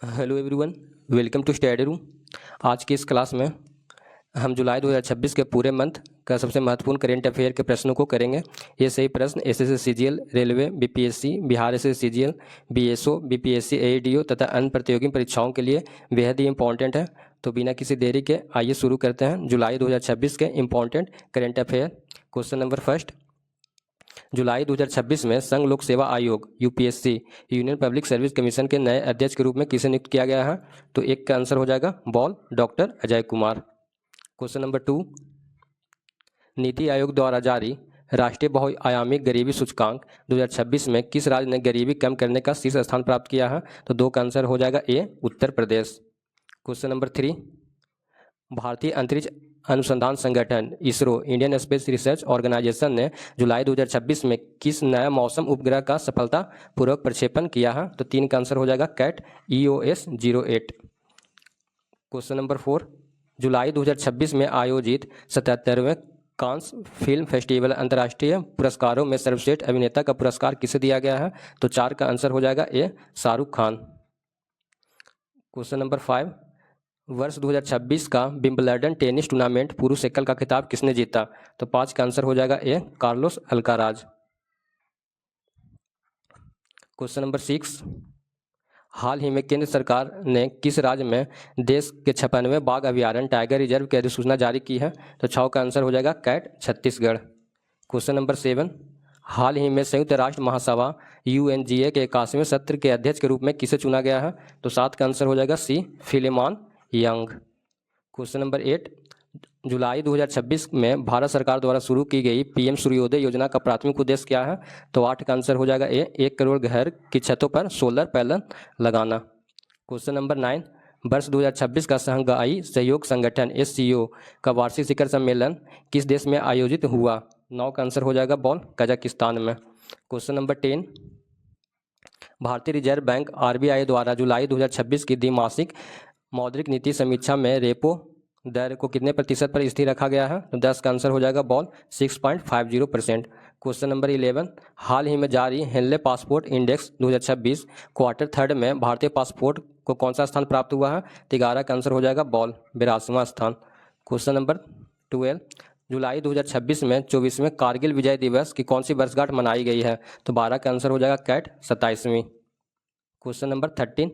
Hello everyone, welcome to Study Room. आज की इस क्लास में हम जुलाई 2026 के पूरे मंथ का सबसे महत्वपूर्ण करेंट अफेयर के प्रश्नों को करेंगे। ये सही प्रश्न SSC CGL, railway, BPSC, Bihar SSC CGL, BSO, BPSC, AEDO तथा अन्य प्रतियोगी परीक्षाओं के लिए बेहद ही इंपॉर्टेंट है। तो बिना किसी देरी के आइए शुरू करते हैं जुलाई 2026 के important current affair. Question number first, जुलाई 2026 में संघ लोक सेवा आयोग UPSC union public service commission के नए अध्यक्ष के रूप में किसे नियुक्त किया गया है? तो एक का आंसर हो जाएगा ball doctor Ajay Kumar. Question number 2, NITI Aayog द्वारा जारी राष्ट्रीय बहुआयामी गरीबी सूचकांक 2026 में किस राज्य ने गरीबी कम करने का शीर्ष स्थान प्राप्त किया है? तो दो का आंसर हो जाएगा ए, उत्तर प्रदेश। क्वेश्चन नंबर 3, भारतीय अंतरिक्ष अनुसंधान संगठन ISRO Indian Space Research Organisation ने जुलाई 2026 में किस नया मौसम उपग्रह का सफलतापूर्वक प्रक्षेपण किया है? तो तीन का आंसर हो जाएगा कैट EOS-08। क्वेश्चन नंबर 4, जुलाई 2026 में आयोजित 77वें कांस फिल्म फेस्टिवल अंतर्राष्ट्रीय पुरस्कारों में सर्वश्रेष्ठ अभिनेता का पुरस्कार किसे दिया गया है? तो चार का आंसर हो जाएगा ए, शाहरुख खान। क्वेश्चन नंबर 5, वर्ष 2026 का विंबलडन टेनिस टूर्नामेंट पुरुष एकल का खिताब किसने जीता? तो पाँच का आंसर हो जाएगा ए, कार्लोस अल्काराज। क्वेश्चन नंबर 6, हाल ही में केंद्र सरकार ने किस राज्य में देश के 56वें बाघ अभयारण्य टाइगर रिजर्व की अधिसूचना जारी की है? तो छः का आंसर हो जाएगा कैट, छत्तीसगढ़। क्वेश्चन नंबर 7, हाल ही में संयुक्त राष्ट्र महासभा UNGA के 81वें सत्र के अध्यक्ष के रूप में किसे चुना गया है? तो सात का आंसर हो जाएगा सी, फिलेमॉन यंग। क्वेश्चन नंबर 8, जुलाई 2026 में भारत सरकार द्वारा शुरू की गई PM सूर्योदय योजना का प्राथमिक उद्देश्य क्या है? तो आठ का आंसर हो जाएगा ए, 1 करोड़ घर की छतों पर सोलर पैनल लगाना। क्वेश्चन नंबर 9, वर्ष 2026 का शंघाई सहयोग संगठन SCO का वार्षिक शिखर सम्मेलन किस देश में आयोजित हुआ? 9 का आंसर हो जाएगा बॉल, कजाकिस्तान में। क्वेश्चन नंबर 10, भारतीय रिजर्व बैंक RBI द्वारा जुलाई 2026 की द्विमासिक मौद्रिक नीति समीक्षा में रेपो दर को कितने प्रतिशत पर स्थिर रखा गया है? तो 10 का आंसर हो जाएगा बॉल, 6.50%। क्वेश्चन नंबर 11, हाल ही में जारी Henley Passport Index 2026 quarter third में भारतीय पासपोर्ट को कौन सा स्थान प्राप्त हुआ है? तो 11 का आंसर हो जाएगा बॉल, 82वां स्थान। क्वेश्चन नंबर 12, जुलाई 2026 में 24वें कारगिल विजय दिवस की कौन सी वर्षगांठ मनाई गई है? तो 12 का आंसर हो जाएगा कैट, 27वीं। क्वेश्चन नंबर 13,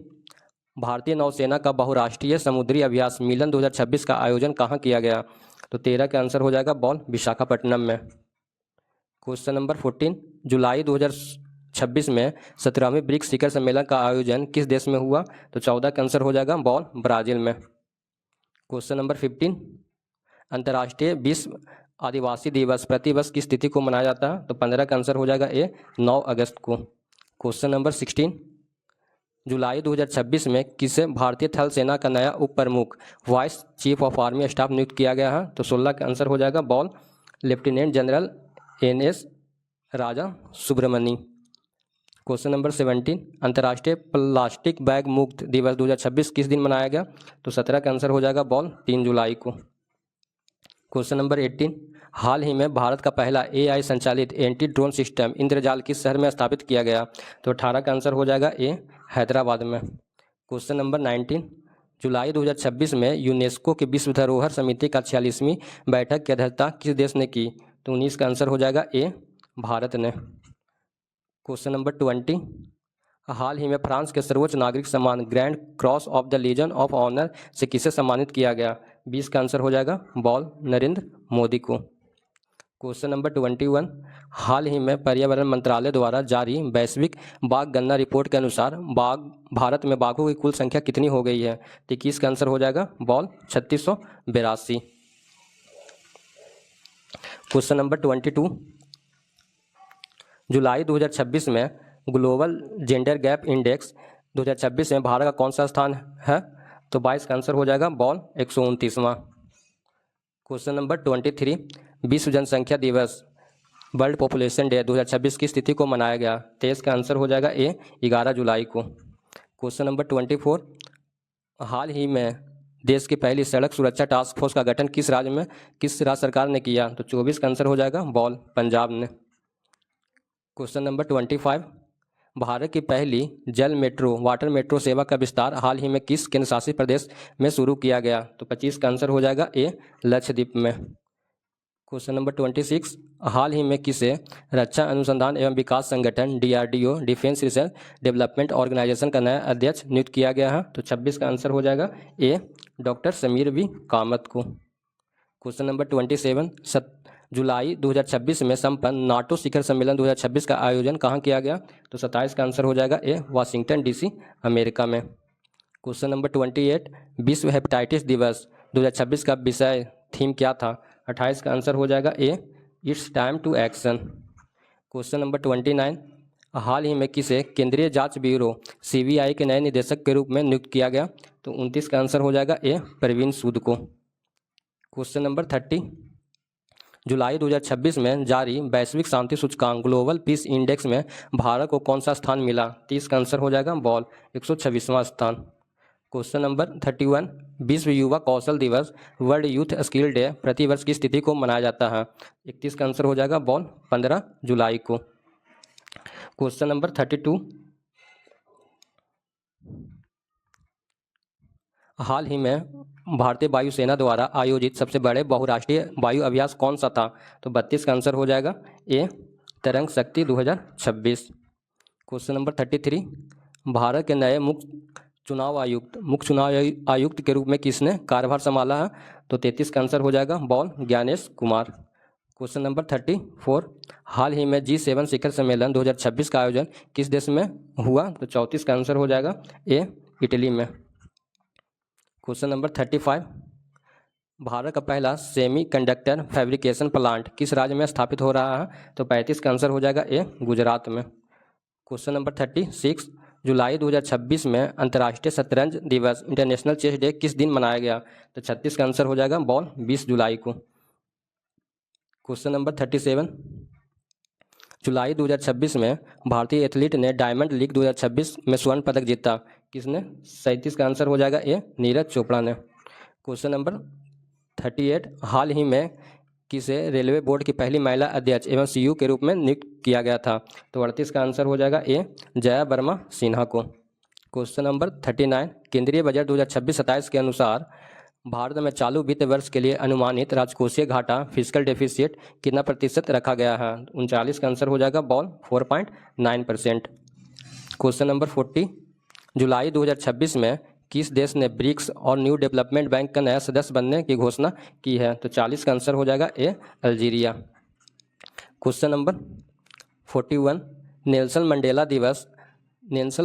भारतीय नौसेना का बहुराष्ट्रीय समुद्री अभ्यास मिलन 2026 का आयोजन कहाँ किया गया? तो 13 का आंसर हो जाएगा बॉल, विशाखापट्टनम में। क्वेश्चन नंबर 14, जुलाई 2026 में 17वें ब्रिक्स शिखर सम्मेलन का आयोजन किस देश में हुआ? तो 14 का आंसर हो जाएगा बॉल, ब्राजील में। क्वेश्चन नंबर 15, अंतर्राष्ट्रीय विश्व आदिवासी दिवस प्रतिवर्ष किस तिथि को मनाया जाता है? तो 15 का आंसर हो जाएगा ए, 9 अगस्त को। क्वेश्चन नंबर 16, जुलाई 2026 में किसे भारतीय थल सेना का नया उप प्रमुख vice chief of army staff नियुक्त किया गया है? तो 16 का आंसर हो जाएगा बॉल, लेफ्टिनेंट जनरल NS राजा सुब्रमणी। क्वेश्चन नंबर 17, अंतर्राष्ट्रीय प्लास्टिक बैग मुक्त दिवस 2026 किस दिन मनाया गया? तो 17 का आंसर हो जाएगा बॉल, 3 जुलाई को। क्वेश्चन नंबर 18, हाल ही में भारत का पहला AI संचालित एंटी ड्रोन सिस्टम इंद्रजाल किस शहर में स्थापित किया गया? तो 18 का आंसर हो जाएगा ए, हैदराबाद में। क्वेश्चन नंबर 19, जुलाई 2026 में यूनेस्को की विश्व धरोहर समिति का 46वीं बैठक की अध्यक्षता किस देश ने की? तो 19 का आंसर हो जाएगा ए, भारत ने। क्वेश्चन नंबर 20, हाल ही में फ्रांस के सर्वोच्च नागरिक सम्मान Grand Cross of the Legion of Honour से किसे सम्मानित किया गया? 20 का आंसर हो जाएगा बॉल, नरेंद्र मोदी को। क्वेश्चन नंबर 21, हाल ही में पर्यावरण मंत्रालय द्वारा जारी वैश्विक बाघ गणना रिपोर्ट के अनुसार भारत में बाघों की कुल संख्या कितनी हो गई है? तो 21 का आंसर हो जाएगा बॉल, 3682। क्वेश्चन नंबर 22, जुलाई 2026 में ग्लोबल जेंडर गैप इंडेक्स 2026 में भारत का कौन सा स्थान है? तो 22 का आंसर हो जाएगा बॉल, 129वां। क्वेश्चन नंबर 23, विश्व जनसंख्या दिवस वर्ल्ड पॉपुलेशन डे 2026 की स्थिति को मनाया गया? 23 का आंसर हो जाएगा ए, 11 जुलाई को। क्वेश्चन नंबर 24, हाल ही में देश की पहली सड़क सुरक्षा टास्क फोर्स का गठन किस राज्य सरकार ने किया? तो 24 का आंसर हो जाएगा बॉल, पंजाब ने। क्वेश्चन नंबर 25, भारत की पहली जल मेट्रो वाटर मेट्रो सेवा का विस्तार हाल ही में किस केंद्र शासित प्रदेश में शुरू किया गया? तो 25 का आंसर हो जाएगा ए, लक्षद्वीप में। क्वेश्चन नंबर 26, हाल ही में किसे रक्षा अनुसंधान एवं विकास संगठन DRDO Defence Research Development Organisation का नया अध्यक्ष नियुक्त किया गया है? तो 26 का आंसर हो जाएगा A, doctor Sameer we Kamat को। क्वेश्चन नंबर 27, जुलाई 2026 में संपन्न नाटो शिखर सम्मेलन 2026 का आयोजन कहाँ किया गया? तो 27 का आंसर हो जाएगा ए, वाशिंगटन DC, अमेरिका में। क्वेश्चन नंबर 28, विश्व हेपेटाइटिस दिवस 2026 का विषय थीम क्या था? 28 का आंसर हो जाएगा A, it's time to action. Question number 29, हाल ही में किसे केंद्रीय जांच ब्यूरो CBI के नए निदेशक के रूप में नियुक्त किया गया? तो 29 का आंसर हो जाएगा ए, प्रवीण सूद को। क्वेश्चन नंबर 30, जुलाई 2026 में जारी वैश्विक शांति सूचकांक ग्लोबल पीस इंडेक्स में भारत को कौन सा स्थान मिला? 30 का आंसर हो जाएगा बॉल, 126वां स्थान। क्वेश्चन नंबर 31, विश्व युवा कौशल दिवस वर्ल्ड यूथ स्किल डे प्रतिवर्ष किस तिथि को मनाया जाता है? 31 का आंसर हो जाएगा बॉल, 15 जुलाई को। क्वेश्चन नंबर 32, हाल ही में भारतीय वायुसेना द्वारा आयोजित सबसे बड़े बहुराष्ट्रीय वायु अभ्यास कौन सा था? तो 32 का आंसर हो जाएगा ए, तरंग शक्ति 2026। क्वेश्चन नंबर 33, भारत के नए मुख्य चुनाव आयुक्त के रूप में किसने कार्यभार संभाला है? तो 33 का आंसर हो जाएगा बॉल, ज्ञानेश कुमार। क्वेश्चन नंबर 34, हाल ही में G7 शिखर सम्मेलन 2026 का आयोजन किस देश में हुआ? तो 34 का आंसर हो जाएगा ए, इटली में। क्वेश्चन नंबर 35, भारत का पहला सेमीकंडक्टर फैब्रिकेशन प्लांट किस राज्य में स्थापित हो रहा है? तो 35 का आंसर हो जाएगा ए, गुजरात में। क्वेश्चन नंबर 36, जुलाई 2026 में अंतर्राष्ट्रीय शतरंज दिवस इंटरनेशनल चेस डे किस दिन मनाया गया? तो 36 का आंसर हो जाएगा बॉल, 20 जुलाई को। क्वेश्चन नंबर 37, जुलाई 2026 में भारतीय एथलीट ने डायमंड लीग 2026 में स्वर्ण पदक जीता, किसने? 37 का आंसर हो जाएगा ए, नीरज चोपड़ा ने। क्वेश्चन नंबर 38, हाल ही में किसे रेलवे बोर्ड की पहली महिला अध्यक्ष एवं CEO के रूप में नियुक्त किया गया था? तो 38 का आंसर हो जाएगा ए, जया वर्मा सिन्हा को। क्वेश्चन नंबर 39, केंद्रीय बजट 2026-27 के अनुसार भारत में चालू वित्त वर्ष के लिए अनुमानित राजकोषीय घाटा फिस्कल डेफिसिट कितना प्रतिशत रखा गया है? 39 का आंसर हो जाएगा बॉल, 4.9%। क्वेश्चन नंबर 40, जुलाई 2026 में किस देश ने ब्रिक्स और न्यू डेवलपमेंट बैंक का नया सदस्य बनने की घोषणा की है? तो 40 का आंसर हो जाएगा A, Algeria. Question number 41, Nelson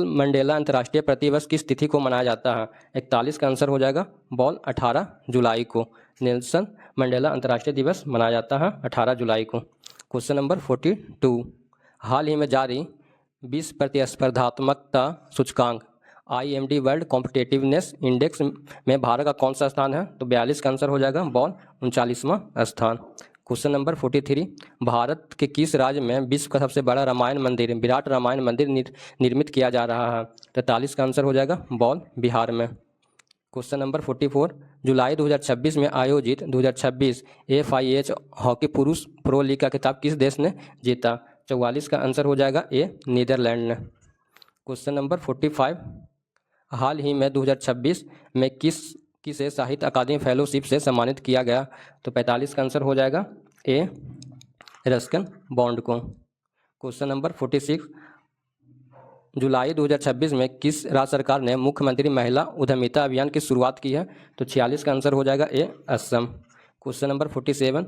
Mandela अंतर्राष्ट्रीय प्रतिवर्ष किस तिथि को मनाया जाता है? 41 का आंसर हो जाएगा बॉल, 18 जुलाई को नेल्सन मंडेला अंतर्राष्ट्रीय दिवस मनाया जाता है 18 जुलाई को। क्वेश्चन नंबर 42, हाल ही में जारी विश्व प्रतिस्पर्धात्मकता सूचकांक IMD वर्ल्ड कॉम्पिटिटिवनेस इंडेक्स में भारत का कौन सा स्थान है? तो 42 का आंसर हो जाएगा बॉल, 39वां स्थान। क्वेश्चन नंबर 43, भारत के किस राज्य में विश्व का सबसे बड़ा रामायण मंदिर विराट रामायण मंदिर निर्मित किया जा रहा है? 43 का आंसर हो जाएगा बॉल, बिहार में। क्वेश्चन नंबर 44, जुलाई 2026 में आयोजित 2026 FIH हॉकी पुरुष प्रो लीग का खिताब किस देश ने जीता? 44 का आंसर हो जाएगा ए, नीदरलैंड ने। क्वेश्चन नंबर 45, हाल ही में 2026 में किसे साहित्य अकादमी फेलोशिप से सम्मानित किया गया? तो 45 का आंसर हो जाएगा ए, रस्किन बॉन्ड को। क्वेश्चन नंबर 46, जुलाई 2026 में किस राज्य सरकार ने मुख्यमंत्री महिला उद्यमिता अभियान की शुरुआत की है? तो 46 का आंसर हो जाएगा ए, असम। क्वेश्चन नंबर 47,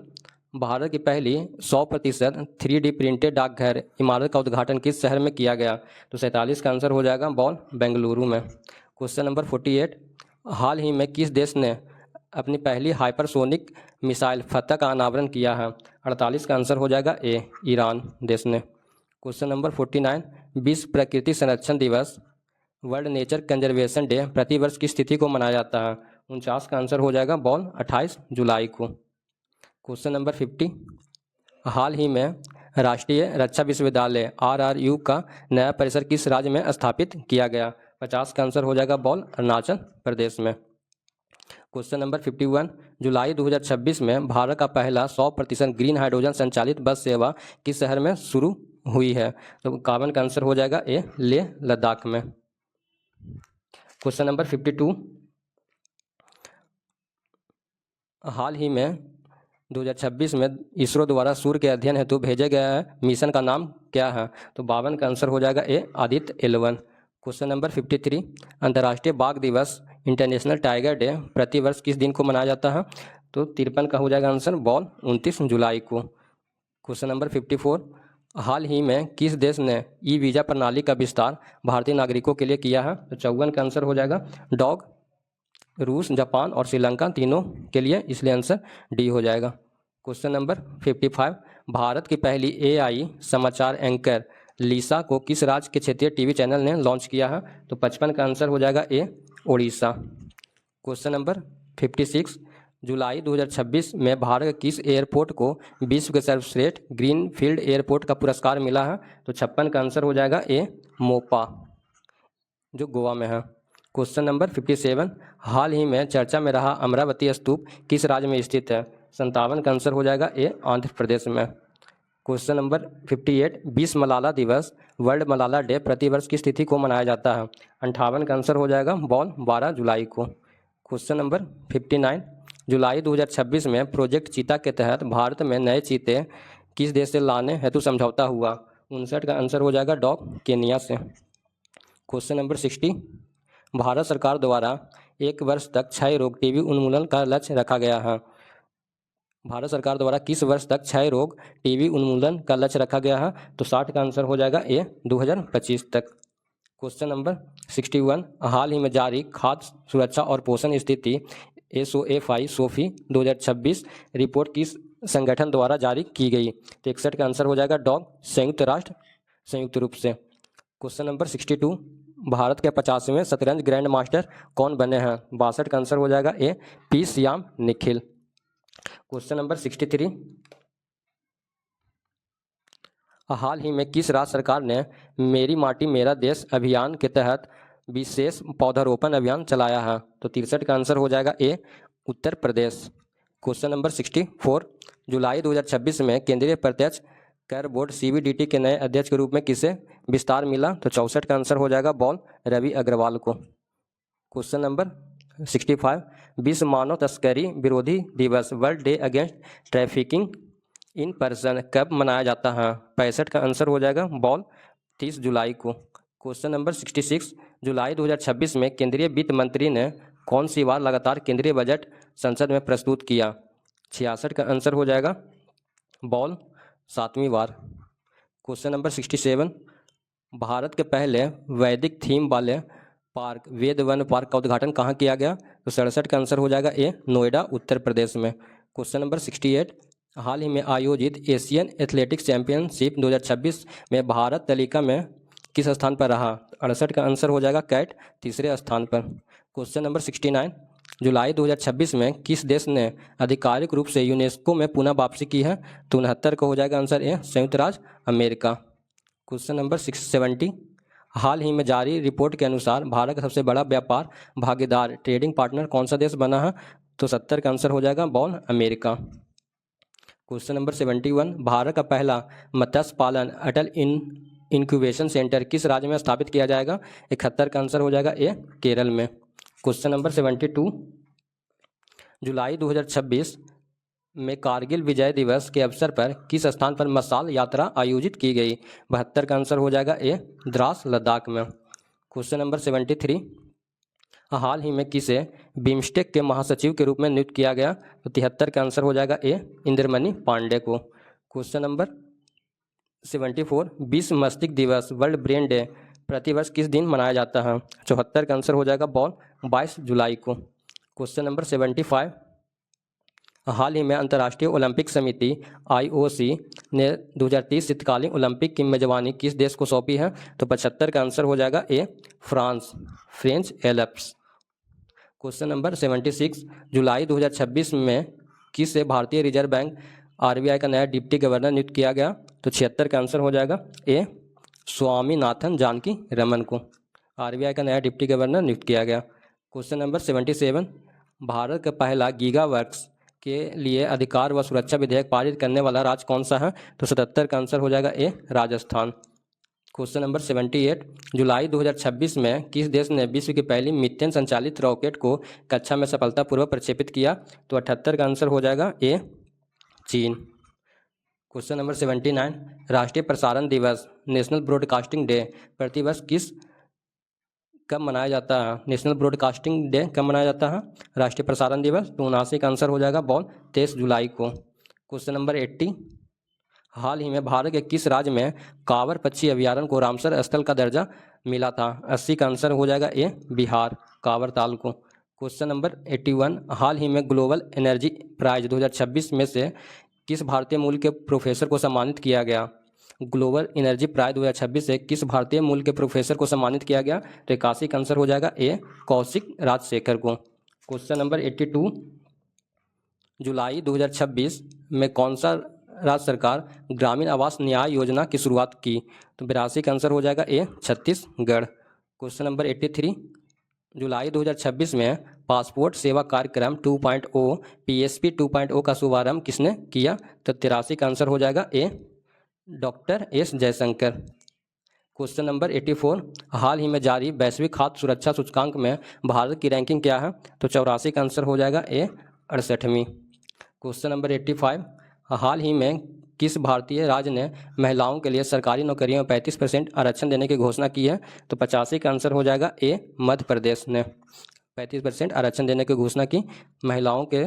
भारत की पहली 100% 3D प्रिंटेड डाकघर इमारत का उद्घाटन किस शहर में किया गया? तो 47 का आंसर हो जाएगा बॉल, बेंगलुरु में। क्वेश्चन नंबर 48, हाल ही में किस देश ने अपनी पहली हाइपरसोनिक मिसाइल फतह का अनावरण किया है? 48 का आंसर हो जाएगा ए, ईरान देश ने। क्वेश्चन नंबर 49, विश्व प्रकृति संरक्षण दिवस वर्ल्ड नेचर कंजर्वेशन डे प्रतिवर्ष किस तिथि को मनाया जाता है? 49 का आंसर हो जाएगा बॉल, 28 जुलाई को। क्वेश्चन नंबर 50, हाल ही में राष्ट्रीय रक्षा विश्वविद्यालय RRU का नया परिसर किस राज्य में स्थापित किया गया? 50 का आंसर हो जाएगा बॉल, अरुणाचल प्रदेश में। क्वेश्चन नंबर 51, जुलाई 2026 में भारत का पहला 100% ग्रीन हाइड्रोजन संचालित बस सेवा किस शहर में शुरू हुई है? तो कार्बन का आंसर हो जाएगा ए, लेह लद्दाख में। क्वेश्चन नंबर 52, हाल ही में 2026 में इसरो द्वारा सूर्य के अध्ययन हेतु भेजे गए मिशन का नाम क्या है? तो 52 का आंसर हो जाएगा ए, आदित्य 11। क्वेश्चन नंबर 53, अंतर्राष्ट्रीय बाघ दिवस इंटरनेशनल टाइगर डे प्रतिवर्ष किस दिन को मनाया जाता है? तो 53 का हो जाएगा आंसर बॉल 29 जुलाई को। क्वेश्चन नंबर 54, हाल ही में किस देश ने ई वीज़ा प्रणाली का विस्तार भारतीय नागरिकों के लिए किया है? तो 54 का आंसर हो जाएगा डॉग। रूस, जापान और श्रीलंका तीनों के लिए, इसलिए आंसर डी हो जाएगा। क्वेश्चन नंबर 55, भारत की पहली एआई समाचार एंकर लीसा को किस राज्य के क्षेत्रीय टीवी चैनल ने लॉन्च किया है? तो 55 का आंसर हो जाएगा ए, उड़ीसा। क्वेश्चन नंबर 56, जुलाई 2026 में भारत के किस एयरपोर्ट को विश्व के सर्वश्रेष्ठ ग्रीन फील्ड एयरपोर्ट का पुरस्कार मिला है? तो 56 का आंसर हो जाएगा ए, मोपा, जो गोवा में है। क्वेश्चन नंबर 57, हाल ही में चर्चा में रहा अमरावती स्तूप किस राज्य में स्थित है? 57 का आंसर हो जाएगा ए, आंध्र प्रदेश में। क्वेश्चन नंबर 58, विश्व मलाला दिवस वर्ल्ड मलाला डे प्रतिवर्ष किस तिथि को मनाया जाता है? 58 का आंसर हो जाएगा बॉल 12 जुलाई को। क्वेश्चन नंबर 59, जुलाई 2026 में प्रोजेक्ट चीता के तहत भारत में नए चीते किस देश से लाने हेतु समझौता हुआ? 59 का आंसर हो जाएगा डॉग, केनिया से। क्वेश्चन नंबर 60, भारत सरकार द्वारा 1 वर्ष तक क्षय रोग टीबी उन्मूलन का लक्ष्य रखा गया है? भारत सरकार द्वारा किस वर्ष तक क्षय रोग टीबी उन्मूलन का लक्ष्य रखा गया है? तो 60 का आंसर हो जाएगा ए, 2025 तक। क्वेश्चन नंबर 61, हाल ही में जारी खाद्य सुरक्षा और पोषण स्थिति SOFI सोफी 2026 रिपोर्ट किस संगठन द्वारा जारी की गई? तो 61 का आंसर हो जाएगा डॉग, संयुक्त राष्ट्र संयुक्त रूप से। क्वेश्चन नंबर 62, भारत के 50वें शतरंज ग्रैंड मास्टर कौन बने हैं? 62 का आंसर हो जाएगा A, P Shyam Nikhil. Question number 63, हाल ही में किस राज्य सरकार ने मेरी माटी मेरा देश अभियान के तहत विशेष पौधारोपण अभियान चलाया है? तो 63 का आंसर हो जाएगा ए, उत्तर प्रदेश। क्वेश्चन नंबर 64, जुलाई 2026 में केंद्रीय प्रत्यक्ष कर बोर्ड CBDT के नए अध्यक्ष के रूप में किसे विस्तार मिला? तो 64 का आंसर हो जाएगा बॉल, रवि अग्रवाल को। क्वेश्चन नंबर 65, विश्व मानव तस्करी विरोधी दिवस world day against trafficking in person कब मनाया जाता है? 65 का आंसर हो जाएगा बॉल, 30 जुलाई को। क्वेश्चन नंबर 66, जुलाई 2026 में केंद्रीय वित्त मंत्री ने कौन सी बार लगातार केंद्रीय बजट संसद में प्रस्तुत किया? 66 का आंसर हो जाएगा बॉल, 7वीं बार। क्वेश्चन नंबर 67, भारत के पहले वैदिक थीम वाले पार्क वेद वन पार्क का उद्घाटन कहाँ किया गया? तो 67 का आंसर हो जाएगा ए, नोएडा उत्तर प्रदेश में। क्वेश्चन नंबर 68, हाल ही में आयोजित एशियन एथलेटिक्स चैंपियनशिप 2026 में भारत तालिका में किस स्थान पर रहा? 68 का आंसर हो जाएगा कैट, तीसरे स्थान पर। क्वेश्चन नंबर 69, जुलाई 2026 में किस देश ने आधिकारिक रूप से यूनेस्को में पुनः वापसी की है? तो 69 का हो जाएगा आंसर ए, संयुक्त राज्य अमेरिका। क्वेश्चन नंबर 70, हाल ही में जारी रिपोर्ट के अनुसार भारत का सबसे बड़ा व्यापार भागीदार ट्रेडिंग पार्टनर कौन सा देश बना है? तो 70 का आंसर हो जाएगा ball, America. Question number 71, Bharat का पहला मत्स्य पालन अटल इंक्यूबेशन सेंटर किस राज्य में स्थापित किया जाएगा? 71 का आंसर हो जाएगा ए, केरल में। क्वेश्चन नंबर 72, जुलाई 2026 में कारगिल विजय दिवस के अवसर पर किस स्थान पर मशाल यात्रा आयोजित की गई? 72 का आंसर हो जाएगा ए, द्रास लद्दाख में। क्वेश्चन नंबर 73, हाल ही में किसे बिम्स्टेक के महासचिव के रूप में नियुक्त किया गया? तो 73 का आंसर हो जाएगा ए, इंद्रमणि पांडे को। क्वेश्चन नंबर 74, विश्व मस्तिष्क दिवस वर्ल्ड ब्रेन डे प्रतिवर्ष किस दिन मनाया जाता है? 74 का आंसर हो जाएगा बॉल, 22 जुलाई को। क्वेश्चन नंबर 75, हाल ही में अंतर्राष्ट्रीय ओलंपिक समिति IOC ने 2030 शीतकालीन ओलंपिक की मेजबानी किस देश को सौंपी है? तो 75 का आंसर हो जाएगा A, France, French Alps. Question number 76, जुलाई 2026 में किसे भारतीय रिजर्व बैंक RBI का नया डिप्टी गवर्नर नियुक्त किया गया? तो 76 का आंसर हो जाएगा ए, स्वामीनाथन जानकी रमन को RBI का नया डिप्टी गवर्नर नियुक्त किया गया। क्वेश्चन नंबर 77, भारत का पहला गीगावर्क्स के लिए अधिकार व सुरक्षा विधेयक पारित करने वाला राज्य कौन सा है? तो 77 का आंसर हो जाएगा ए, राजस्थान। क्वेश्चन नंबर 78, जुलाई 2026 में किस देश ने विश्व की पहली मीथेन संचालित रॉकेट को कक्षा में सफलतापूर्वक प्रक्षेपित किया? तो 78 का आंसर हो जाएगा ए, चीन। क्वेश्चन नंबर 79, राष्ट्रीय प्रसारण दिवस नेशनल ब्रॉडकास्टिंग डे प्रतिवर्ष कब मनाया जाता है? नेशनल ब्रॉडकास्टिंग डे कब मनाया जाता है? राष्ट्रीय प्रसारण दिवस। तो 79 का आंसर हो जाएगा बॉल 23 जुलाई को। क्वेश्चन नंबर 80, हाल ही में भारत के किस राज्य में कांवर पक्षी अभयारण्य को रामसर स्थल का दर्जा मिला था? 80 का आंसर हो जाएगा ए, बिहार, कांवर ताल को। क्वेश्चन नंबर 81, हाल ही में ग्लोबल एनर्जी प्राइज 2026 में से किस भारतीय मूल के प्रोफेसर को सम्मानित किया गया? ग्लोबल एनर्जी प्राइज 2026 से किस भारतीय मूल के प्रोफेसर को सम्मानित किया गया? तो 81 का आंसर हो जाएगा ए, कौशिक राजशेखर को। क्वेश्चन नंबर 82, जुलाई 2026 में कौन सा राज्य सरकार ग्रामीण आवास न्याय योजना की शुरुआत की? तो 82 का आंसर हो जाएगा ए, छत्तीसगढ़। क्वेश्चन नंबर 83, जुलाई 2026 में पासपोर्ट सेवा कार्यक्रम 2.0 PSP 2.0 का शुभारंभ किसने किया? तो 83 का आंसर हो जाएगा A, doctor S Jaishankar. Question number 84, हाल ही में जारी वैश्विक खाद्य सुरक्षा सूचकांक में भारत की रैंकिंग क्या है? तो 84 का आंसर हो जाएगा ए, 68वीं। क्वेश्चन नंबर 85, हाल ही में किस भारतीय राज्य ने महिलाओं के लिए सरकारी नौकरियों में 35% आरक्षण देने की घोषणा की है? तो 85 का आंसर हो जाएगा ए, मध्य प्रदेश ने 35% आरक्षण देने की घोषणा की महिलाओं के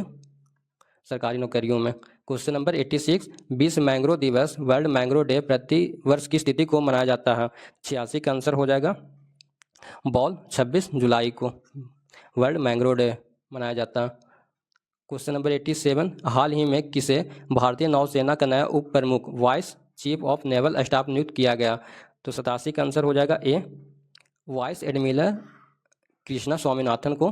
सरकारी नौकरियों में। क्वेश्चन नंबर 86, विश्व मैंग्रोव दिवस वर्ल्ड मैंग्रोव डे प्रति वर्ष की तिथि को मनाया जाता है? 86 का आंसर हो जाएगा बॉल 26 जुलाई को वर्ल्ड मैंग्रोव डे मनाया जाता है। क्वेश्चन नंबर 87, हाल ही में किसे भारतीय नौसेना का नया उप प्रमुख vice chief of naval staff नियुक्त किया गया? तो 87 का आंसर हो जाएगा ए, वाइस एडमिरल कृष्णा स्वामीनाथन को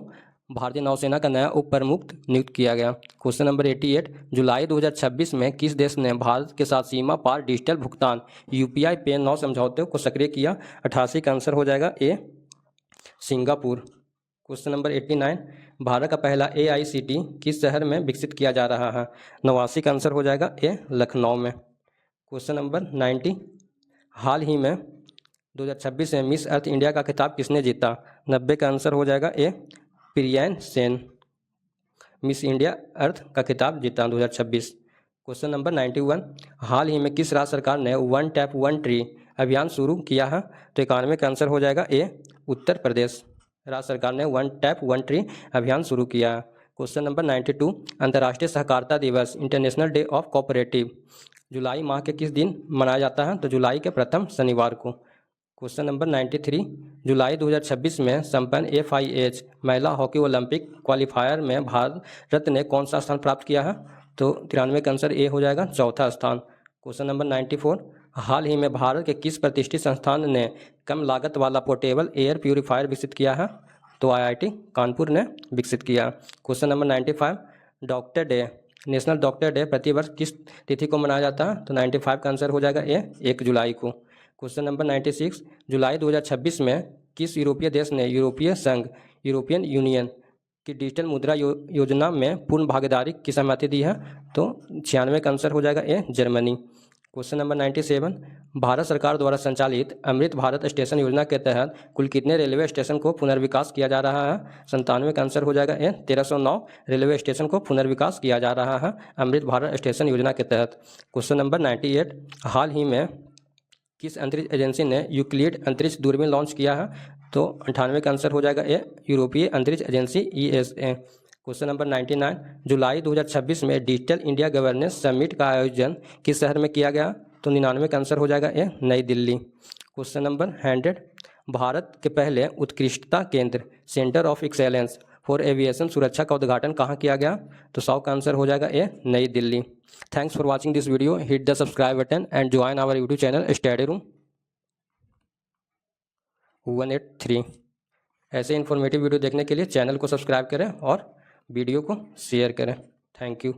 भारतीय नौसेना का नया उप प्रमुख नियुक्त किया गया। क्वेश्चन नंबर 88, जुलाई 2026 में किस देश ने भारत के साथ सीमा पार डिजिटल भुगतान UPI पे 9 समझौते को सक्रिय किया? 88 का आंसर हो जाएगा ए, सिंगापुर। क्वेश्चन नंबर 89, भारत का पहला AICT किस शहर में विकसित किया जा रहा है? 89 का आंसर हो जाएगा ए, लखनऊ में। क्वेश्चन नंबर 90, हाल ही में 2026 में मिस अर्थ इंडिया का खिताब किसने जीता? 90 का आंसर हो जाएगा ए, प्रियन सेन मिस इंडिया अर्थ का खिताब जीता 2026। क्वेश्चन नंबर 91, हाल ही में किस राज्य सरकार ने 1 टैप 1 ट्री अभियान शुरू किया है? तो 91 का आंसर हो जाएगा ए, उत्तर प्रदेश राज्य सरकार ने 1 टैप 1 ट्री अभियान शुरू किया। क्वेश्चन नंबर 92, अंतर्राष्ट्रीय सहकारिता दिवस इंटरनेशनल डे ऑफ कोऑपरेटिव जुलाई माह के किस दिन मनाया जाता है? तो जुलाई के प्रथम शनिवार को। क्वेश्चन नंबर 93, जुलाई 2026 में संपन्न FIH महिला हॉकी ओलंपिक क्वालिफायर में भारत ने कौन सा स्थान प्राप्त किया है? तो 93 का आंसर ए हो जाएगा, चौथा स्थान। क्वेश्चन नंबर 94, हाल ही में भारत के किस प्रतिष्ठित संस्थान ने कम लागत वाला पोर्टेबल एयर प्यूरीफायर विकसित किया है? तो IIT कानपुर ने विकसित किया। Question number 95, doctor day national doctor day प्रतिवर्ष किस तिथि को मनाया जाता है? तो 95 का आंसर हो जाएगा ए, 1 जुलाई को। क्वेश्चन नंबर 96, जुलाई 2026 में किस यूरोपीय देश ने यूरोपीय संघ यूरोपियन यूनियन की डिजिटल मुद्रा योजना में पूर्ण भागीदारी की सहमति दी है? तो 96 का आंसर हो जाएगा ए, जर्मनी। क्वेश्चन नंबर 97, भारत सरकार द्वारा संचालित अमृत भारत स्टेशन योजना के तहत कुल कितने रेलवे स्टेशन को पुनर्विकास किया जा रहा है? 97 का आंसर हो जाएगा ए, 1309 रेलवे स्टेशन को पुनर्विकास किया जा रहा है अमृत भारत स्टेशन योजना के तहत। क्वेश्चन नंबर 98, हाल ही में किस अंतरिक्ष एजेंसी ने यूक्लिड अंतरिक्ष दूरबीन लॉन्च किया है? तो 98 का आंसर हो जाएगा ए, यूरोपीय अंतरिक्ष एजेंसी ESA। क्वेश्चन नंबर 99, जुलाई 2026 में डिजिटल इंडिया गवर्नेंस समिट का आयोजन किस शहर में किया गया? तो 99 का आंसर हो जाएगा A, New Delhi. Question number 100, Bharat के पहले उत्कृष्टता केंद्र centre of excellence for aviation सुरक्षा का उद्घाटन कहाँ किया गया? तो 100 का आंसर हो जाएगा A, New Delhi. Thanks for watching this video, hit the subscribe button and join our YouTube channel Study Room 183। ऐसे इन्फॉर्मेटिव वीडियो देखने के लिए चैनल को सब्सक्राइब करें और वीडियो को शेयर करें। Thank you.